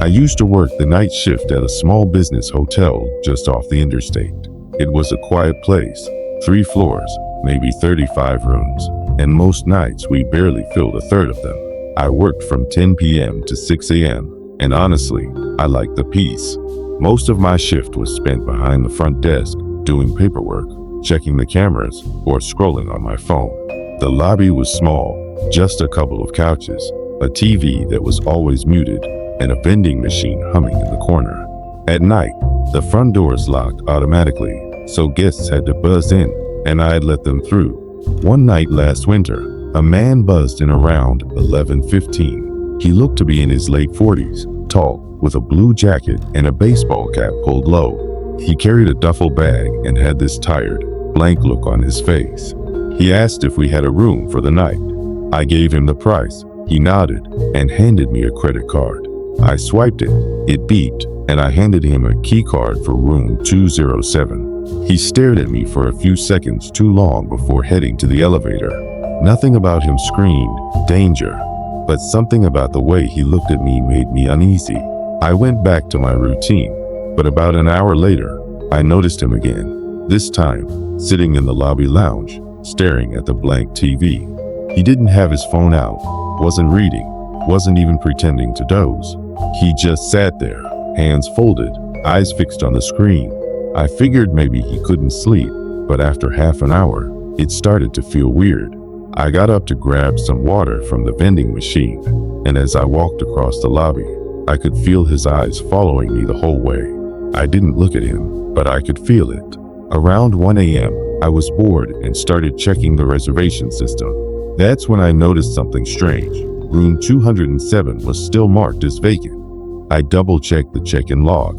I used to work the night shift at a small business hotel just off the interstate. It was a quiet place, 3 floors, maybe 35 rooms, and most nights we barely filled a third of them. I worked from 10 p.m. to 6 a.m., and honestly, I liked the peace. Most of my shift was spent behind the front desk, doing paperwork, checking the cameras, or scrolling on my phone. The lobby was small, just a couple of couches, a TV that was always muted, and a vending machine humming in the corner. At night, the front doors locked automatically, so guests had to buzz in, and I had let them through. One night last winter, a man buzzed in around 11:15. He looked to be in his late 40s, tall, with a blue jacket and a baseball cap pulled low. He carried a duffel bag and had this tired, blank look on his face. He asked if we had a room for the night. I gave him the price. He nodded and handed me a credit card. I swiped it, it beeped, and I handed him a key card for room 207. He stared at me for a few seconds too long before heading to the elevator. Nothing about him screamed danger, but something about the way he looked at me made me uneasy. I went back to my routine, but about an hour later, I noticed him again, this time sitting in the lobby lounge, staring at the blank TV. He didn't have his phone out, wasn't reading, wasn't even pretending to doze. He just sat there, hands folded, eyes fixed on the screen. I figured maybe he couldn't sleep, but after half an hour, it started to feel weird. I got up to grab some water from the vending machine, and as I walked across the lobby, I could feel his eyes following me the whole way. I didn't look at him, but I could feel it. Around 1 a.m., I was bored and started checking the reservation system. That's when I noticed something strange. Room 207 was still marked as vacant. I double-checked the check-in log.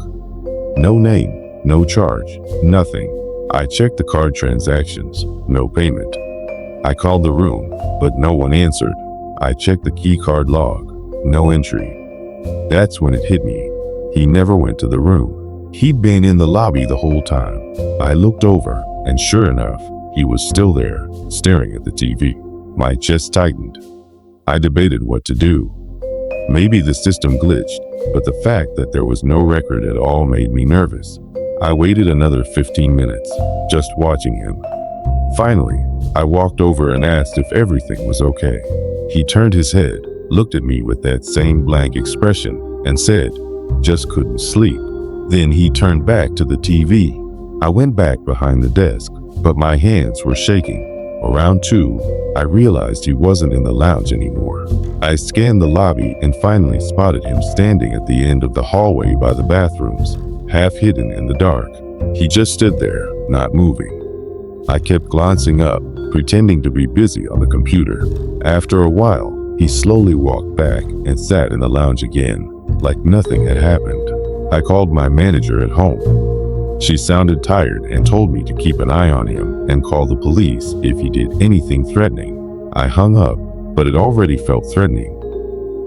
No name, no charge, nothing. I checked the card transactions, no payment. I called the room, but no one answered. I checked the key card log, no entry. That's when it hit me. He never went to the room. He'd been in the lobby the whole time. I looked over, and sure enough, he was still there, staring at the TV. My chest tightened. I debated what to do. Maybe the system glitched, but the fact that there was no record at all made me nervous. I waited another 15 minutes, just watching him. Finally, I walked over and asked if everything was okay. He turned his head, looked at me with that same blank expression, and said, "Just couldn't sleep." Then he turned back to the TV. I went back behind the desk, but my hands were shaking. Around 2, I realized he wasn't in the lounge anymore. I scanned the lobby and finally spotted him standing at the end of the hallway by the bathrooms, half hidden in the dark. He just stood there, not moving. I kept glancing up, pretending to be busy on the computer. After a while, he slowly walked back and sat in the lounge again, like nothing had happened. I called my manager at home. She sounded tired and told me to keep an eye on him and call the police if he did anything threatening. I hung up, but it already felt threatening.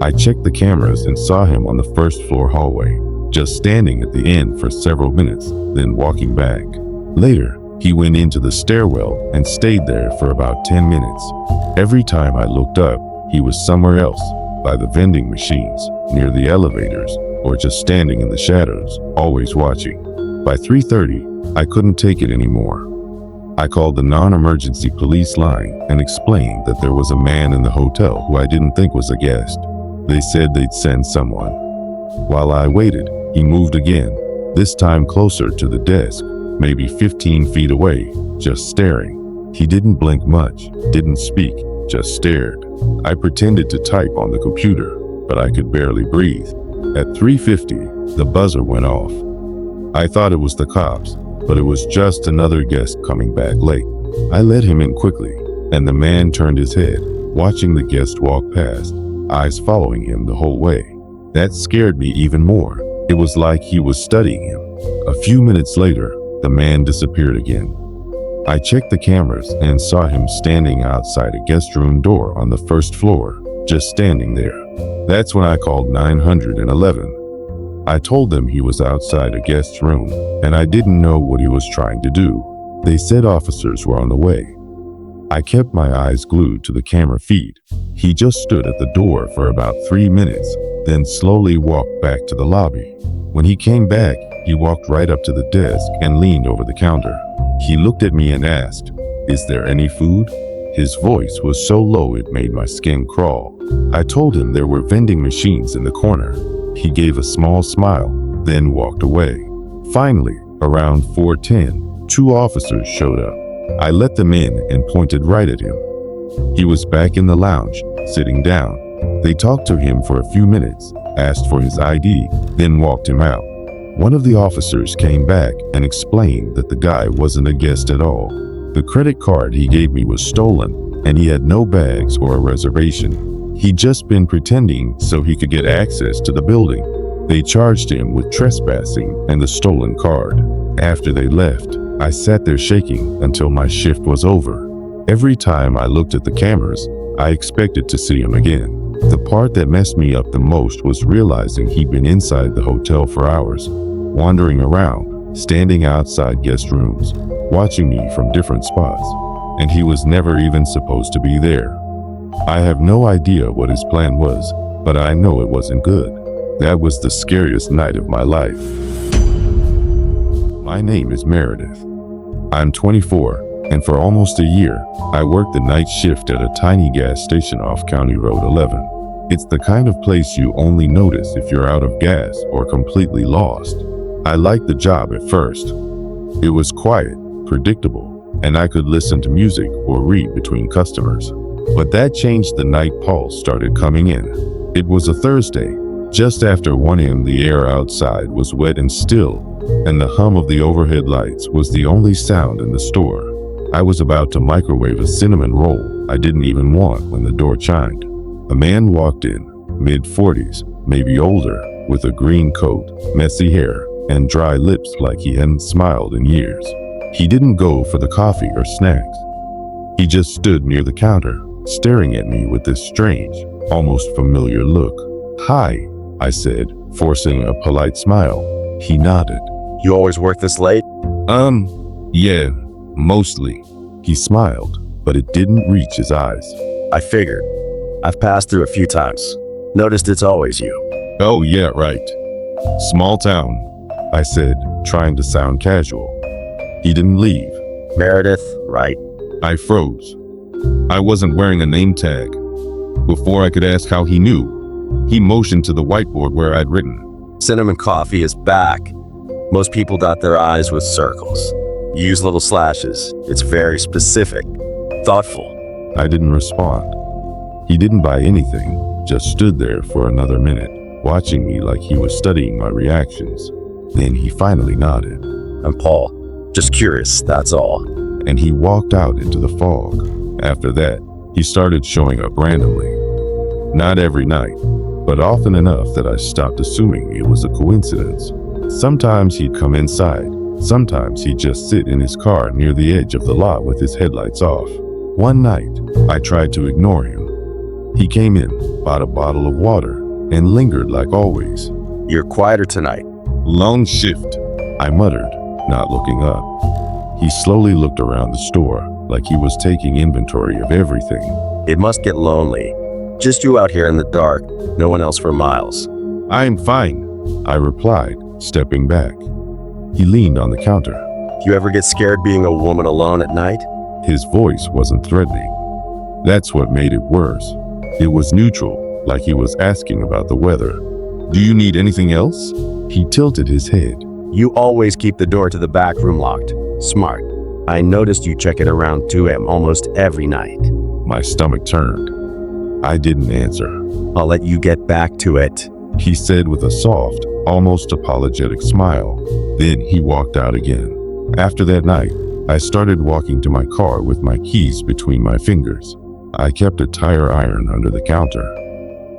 I checked the cameras and saw him on the first floor hallway, just standing at the end for several minutes, then walking back. Later, he went into the stairwell and stayed there for about 10 minutes. Every time I looked up, he was somewhere else, by the vending machines, near the elevators, or just standing in the shadows, always watching. By 3:30, I couldn't take it anymore. I called the non-emergency police line and explained that there was a man in the hotel who I didn't think was a guest. They said they'd send someone. While I waited, he moved again, this time closer to the desk, maybe 15 feet away, just staring. He didn't blink much, didn't speak, just stared. I pretended to type on the computer, but I could barely breathe. At 3:50, the buzzer went off. I thought it was the cops, but it was just another guest coming back late. I let him in quickly, and the man turned his head, watching the guest walk past, eyes following him the whole way. That scared me even more. It was like he was studying him. A few minutes later, the man disappeared again. I checked the cameras and saw him standing outside a guest room door on the first floor, just standing there. That's when I called 911. I told them he was outside a guest's room, and I didn't know what he was trying to do. They said officers were on the way. I kept my eyes glued to the camera feed. He just stood at the door for about 3 minutes, then slowly walked back to the lobby. When he came back, he walked right up to the desk and leaned over the counter. He looked at me and asked, "Is there any food?" His voice was so low it made my skin crawl. I told him there were vending machines in the corner. He gave a small smile, then walked away. Finally, around 4:10, 2 officers showed up. I let them in and pointed right at him. He was back in the lounge, sitting down. They talked to him for a few minutes, asked for his ID, then walked him out. One of the officers came back and explained that the guy wasn't a guest at all. The credit card he gave me was stolen, and he had no bags or a reservation. He'd just been pretending so he could get access to the building. They charged him with trespassing and the stolen card. After they left, I sat there shaking until my shift was over. Every time I looked at the cameras, I expected to see him again. The part that messed me up the most was realizing he'd been inside the hotel for hours, wandering around, standing outside guest rooms, watching me from different spots, and he was never even supposed to be there. I have no idea what his plan was, but I know it wasn't good. That was the scariest night of my life. My name is Meredith. I'm 24, and for almost a year, I worked the night shift at a tiny gas station off County Road 11. It's the kind of place you only notice if you're out of gas or completely lost. I liked the job at first. It was quiet, predictable, and I could listen to music or read between customers. But that changed the night Paul started coming in. It was a Thursday. Just after 1 a.m. the air outside was wet and still, and the hum of the overhead lights was the only sound in the store. I was about to microwave a cinnamon roll I didn't even want when the door chimed. A man walked in, mid-40s, maybe older, with a green coat, messy hair, and dry lips like he hadn't smiled in years. He didn't go for the coffee or snacks. He just stood near the counter, staring at me with this strange, almost familiar look. "Hi," I said, forcing a polite smile. He nodded. You always work this late? Yeah, mostly. He smiled, but it didn't reach his eyes. I figured. I've passed through a few times. Noticed it's always you. Oh yeah, right. Small town, I said, trying to sound casual. He didn't leave. Meredith, right? I froze. I wasn't wearing a name tag. Before I could ask how he knew, he motioned to the whiteboard where I'd written. Cinnamon coffee is back. Most people dot their I's with circles. You use little slashes. It's very specific. Thoughtful. I didn't respond. He didn't buy anything, just stood there for another minute, watching me like he was studying my reactions. Then he finally nodded. I'm Paul. Just curious, that's all. And he walked out into the fog. After that, he started showing up randomly. Not every night, but often enough that I stopped assuming it was a coincidence. Sometimes he'd come inside. Sometimes he'd just sit in his car near the edge of the lot with his headlights off. One night, I tried to ignore him. He came in, bought a bottle of water, and lingered like always. You're quieter tonight. Long shift, I muttered, not looking up. He slowly looked around the store, like he was taking inventory of everything. It must get lonely. Just you out here in the dark, no one else for miles. I'm fine, I replied, stepping back. He leaned on the counter. You ever get scared being a woman alone at night? His voice wasn't threatening. That's what made it worse. It was neutral, like he was asking about the weather. Do you need anything else? He tilted his head. You always keep the door to the back room locked. Smart. I noticed you check it around 2 a.m. almost every night. My stomach turned. I didn't answer. I'll let you get back to it, he said with a soft, almost apologetic smile. Then he walked out again. After that night, I started walking to my car with my keys between my fingers. I kept a tire iron under the counter.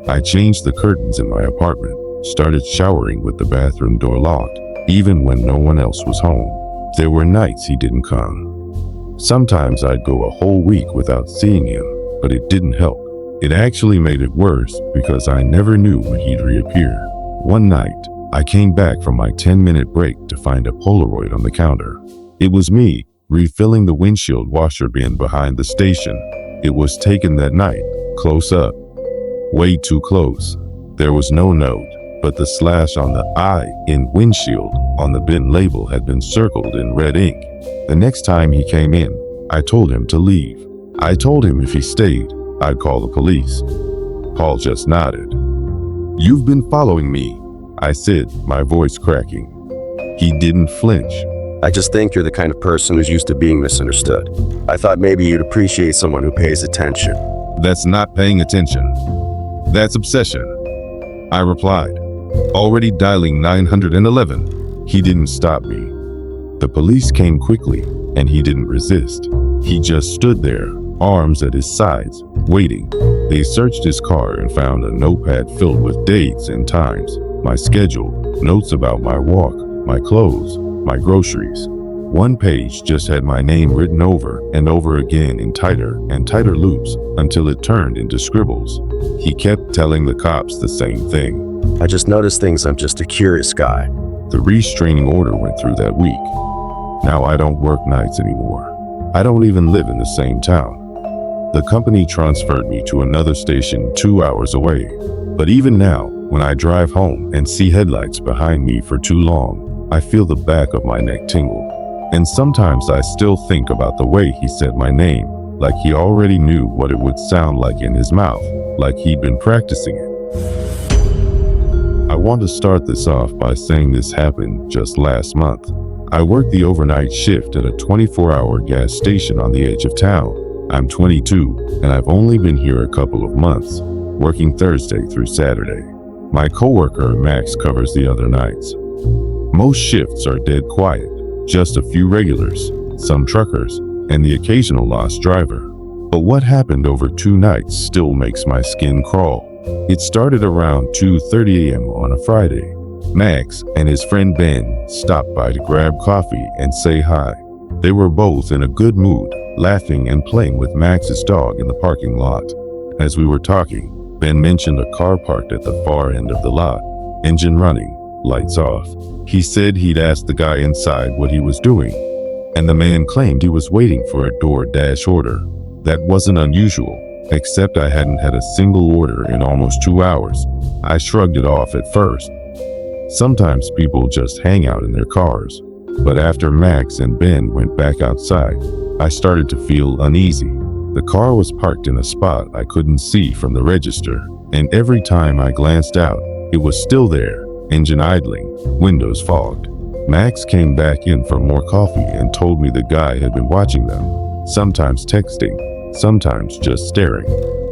I changed the curtains in my apartment, started showering with the bathroom door locked, even when no one else was home. There were nights he didn't come. Sometimes I'd go a whole week without seeing him, but it didn't help. It actually made it worse because I never knew when he'd reappear. One night, I came back from my 10-minute break to find a Polaroid on the counter. It was me, refilling the windshield washer bin behind the station. It was taken that night, close up. Way too close. There was no note, but the slash on the I in windshield on the bin label had been circled in red ink. The next time he came in, I told him to leave. I told him if he stayed, I'd call the police. Paul just nodded. "You've been following me," I said, my voice cracking. He didn't flinch. I just think you're the kind of person who's used to being misunderstood. I thought maybe you'd appreciate someone who pays attention. "That's not paying attention. That's obsession," I replied, already dialing 911. He didn't stop me. The police came quickly, and he didn't resist. He just stood there, arms at his sides, waiting. They searched his car and found a notepad filled with dates and times, my schedule, notes about my walk, my clothes, my groceries. One page just had my name written over and over again in tighter and tighter loops until it turned into scribbles. He kept telling the cops the same thing. I just noticed things. I'm just a curious guy. The restraining order went through that week. Now I don't work nights anymore. I don't even live in the same town. The company transferred me to another station 2 hours away. But even now, when I drive home and see headlights behind me for too long, I feel the back of my neck tingle. And sometimes I still think about the way he said my name, like he already knew what it would sound like in his mouth, like he'd been practicing it. I want to start this off by saying this happened just last month. I worked the overnight shift at a 24-hour gas station on the edge of town. I'm 22, and I've only been here a couple of months, working Thursday through Saturday. My coworker Max covers the other nights. Most shifts are dead quiet, just a few regulars, some truckers, and the occasional lost driver. But what happened over 2 nights still makes my skin crawl. It started around 2:30 a.m. on a Friday. Max and his friend Ben stopped by to grab coffee and say hi. They were both in a good mood, laughing and playing with Max's dog in the parking lot. As we were talking, Ben mentioned a car parked at the far end of the lot, engine running, lights off. He said he'd asked the guy inside what he was doing, and the man claimed he was waiting for a DoorDash order. That wasn't unusual, except I hadn't had a single order in almost 2 hours. I shrugged it off at first. Sometimes people just hang out in their cars. But after Max and Ben went back outside, I started to feel uneasy. The car was parked in a spot I couldn't see from the register, and every time I glanced out, it was still there, engine idling, windows fogged. Max came back in for more coffee and told me the guy had been watching them, sometimes texting, sometimes just staring.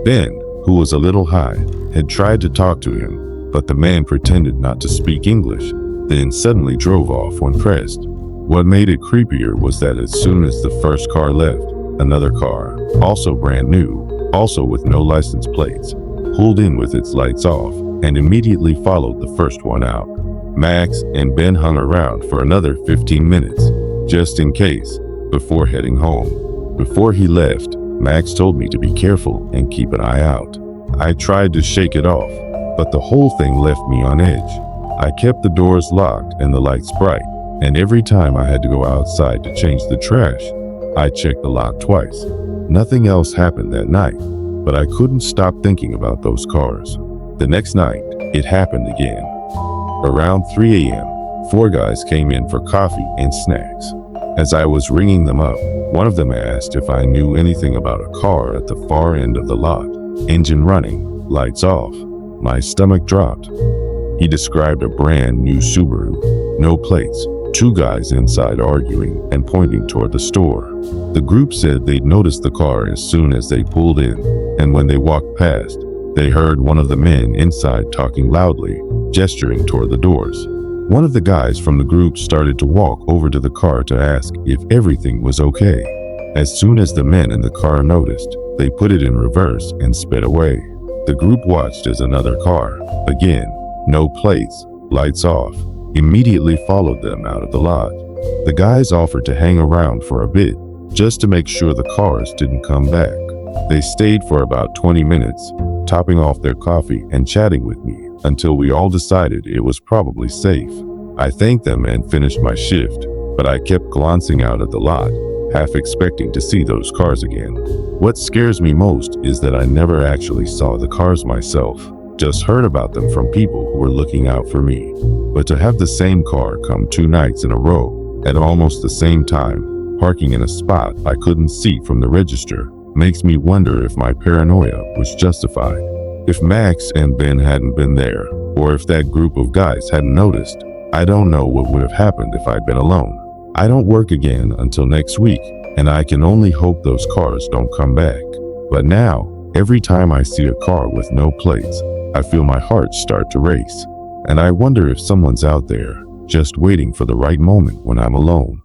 Ben, who was a little high, had tried to talk to him, but the man pretended not to speak English, then suddenly drove off when pressed. What made it creepier was that as soon as the first car left, another car, also brand new, also with no license plates, pulled in with its lights off and immediately followed the first one out. Max and Ben hung around for another 15 minutes, just in case, before heading home. Before he left, Max told me to be careful and keep an eye out. I tried to shake it off, but the whole thing left me on edge. I kept the doors locked and the lights bright, and every time I had to go outside to change the trash, I checked the lock twice. Nothing else happened that night, but I couldn't stop thinking about those cars. The next night, it happened again. Around 3 a.m., 4 guys came in for coffee and snacks. As I was ringing them up, one of them asked if I knew anything about a car at the far end of the lot, engine running, lights off. My stomach dropped. He described a brand new Subaru, no plates, 2 guys inside arguing and pointing toward the store. The group said they'd noticed the car as soon as they pulled in, and when they walked past, they heard one of the men inside talking loudly, gesturing toward the doors. One of the guys from the group started to walk over to the car to ask if everything was okay. As soon as the men in the car noticed, they put it in reverse and sped away. The group watched as another car, again, no plates, lights off, immediately followed them out of the lot. The guys offered to hang around for a bit, just to make sure the cars didn't come back. They stayed for about 20 minutes, topping off their coffee and chatting with me until we all decided it was probably safe. I thanked them and finished my shift, but I kept glancing out at the lot, half expecting to see those cars again. What scares me most is that I never actually saw the cars myself. Just heard about them from people who were looking out for me. But to have the same car come 2 nights in a row at almost the same time, parking in a spot I couldn't see from the register, makes me wonder if my paranoia was justified. If Max and Ben hadn't been there, or if that group of guys hadn't noticed, I don't know what would have happened if I'd been alone. I don't work again until next week, and I can only hope those cars don't come back. But now, every time I see a car with no plates, I feel my heart start to race. And I wonder if someone's out there, just waiting for the right moment when I'm alone.